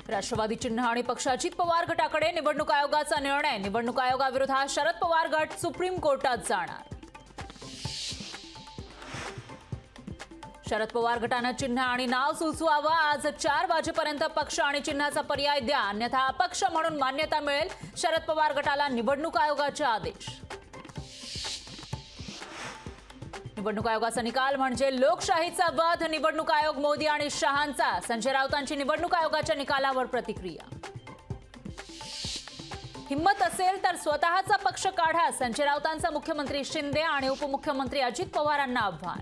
राष्ट्रवादी चिन्ह आणि पक्ष अजित पवार गटाकडे निवडणूक आयोगाचा निर्णय। निवडणूक आयोगाविरोधात शरद पवार गट सुप्रीम कोर्टात जाणार। शरद पवार गटानं चिन्ह आणि नाव सुचवावं। आज 4 वाजेपर्यंत पक्ष आणि चिन्हाचा पर्याय द्या, अन्यथा अपक्ष म्हणून मान्यता मिळेल। शरद पवार गटाला निवडणूक आयोगाचे आदेश। निवडणूक आयोगाचा निकाल म्हणजे लोकशाहीचा वध। निवडणूक आयोग मोदी आणि शहांचा। संजय राऊतांची निवडणूक आयोगाच्या निकालावर प्रतिक्रिया। हिम्मत असेल तर स्वतःचा पक्ष काढा, संजय राऊतांचा मुख्यमंत्री शिंदे आणि उपमुख्यमंत्री अजित पवारांना आव्हान।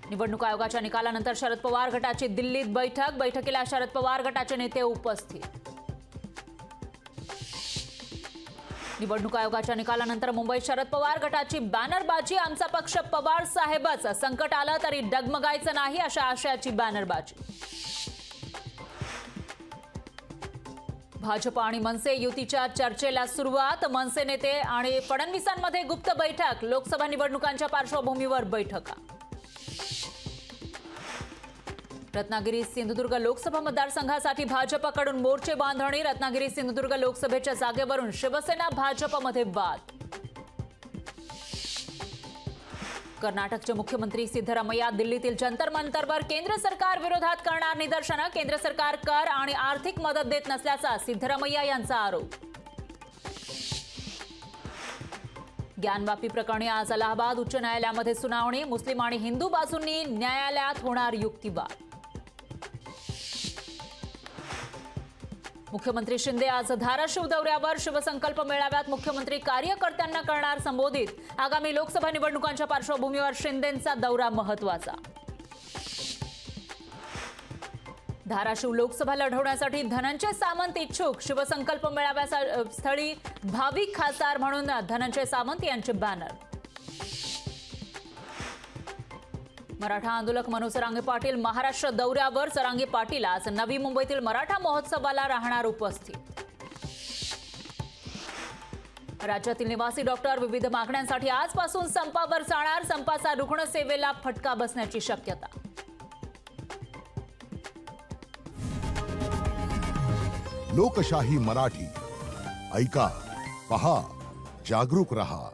निवडणूक आयोगाच्या निकालानंतर शरद पवार गटाची दिल्लीत बैठक। बैठकीला शरद पवार गटाचे नेते उपस्थित। निवडणूक आयोगाच्या निकालानंतर मुंबईत शरद पवार गटाची बॅनरबाजी। आमचा पक्ष पवार साहेबच, संकट आलं तरी डगमगायचं नाही, अशा आशयाची बॅनरबाजी। भाजप आणि मनसे युतीच्या चर्चेला सुरुवात। मनसे नेते आणि फडणवीसांमध्ये गुप्त बैठक। लोकसभा निवडणुकांच्या पार्श्वभूमीवर बैठका। रत्नागिरी सिंधुदुर्ग लोकसभा मतदारसंघासाठी भाजपकडून मोर्चे बांधणी। रत्नागिरी सिंधुदुर्ग लोकसभेच्या जागेवरून शिवसेना भाजपमध्ये वाद। कर्नाटकचे मुख्यमंत्री सिद्धरामय्या दिल्लीतील जंतर मंतरवर केंद्र सरकार विरोधात करणार निदर्शनं। केंद्र सरकार कर आणि आर्थिक मदत देत नसल्याचा सिद्धरामय्या यांचा आरोप। ज्ञानवापी प्रकरणी आज अलाहाबाद उच्च न्यायालयामध्ये सुनावणी। मुस्लिम आणि हिंदू बाजूंनी न्यायालयात होणार युक्तिवाद। मुख्यमंत्री शिंदे आज धाराशिव दौऱ्यावर। शिवसंकल्प मेळाव्यात मुख्यमंत्री कार्यकर्त्यांना करणार संबोधित। आगामी लोकसभा निवडणुकांच्या पार्श्वभूमीवर शिंदेंचा दौरा महत्त्वाचा। धाराशिव लोकसभा लढवण्यासाठी धनंजय सामंत इच्छुक। शिवसंकल्प मेळाव्यास्थळी भाविक खासदार म्हणून धनंजय सामंत यांचे बॅनर। मराठा आंदोलक मनोज सरांगे पाटील महाराष्ट्र दौऱ्यावर। सरांगे पाटील आज नवी मुंबईतील मराठा महोत्सवाला राहणार उपस्थित। राज्यातील निवासी डॉक्टर विविध मागण्यांसाठी आजपासून संपावर जाणार। संपाचा रुग्णसेवेला फटका बसण्याची शक्यता। लोकशाही मराठी ऐका, पहा, जागरूक रहा।